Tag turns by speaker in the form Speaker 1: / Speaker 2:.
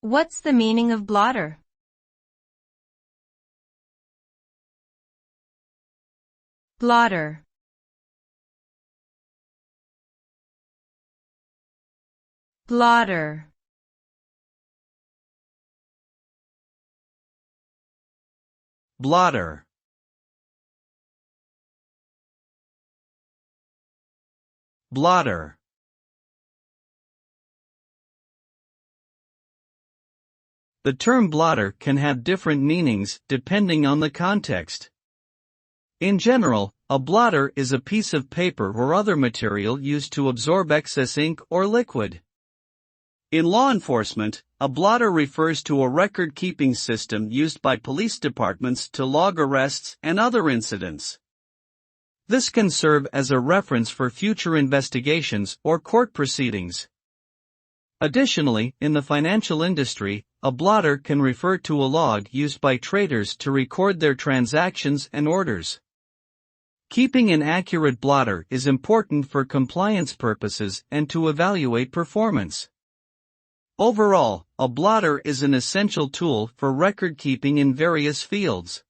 Speaker 1: What's the meaning of blotter? Blotter. Blotter.
Speaker 2: Blotter. Blotter. The term blotter can have different meanings depending on the context. In general, a blotter is a piece of paper or other material used to absorb excess ink or liquid. In law enforcement, a blotter refers to a record-keeping system used by police departments to log arrests and other incidents. This can serve as a reference for future investigations or court proceedings. Additionally, in the financial industry, a blotter can refer to a log used by traders to record their transactions and orders. Keeping an accurate blotter is important for compliance purposes and to evaluate performance. Overall, a blotter is an essential tool for record keeping in various fields.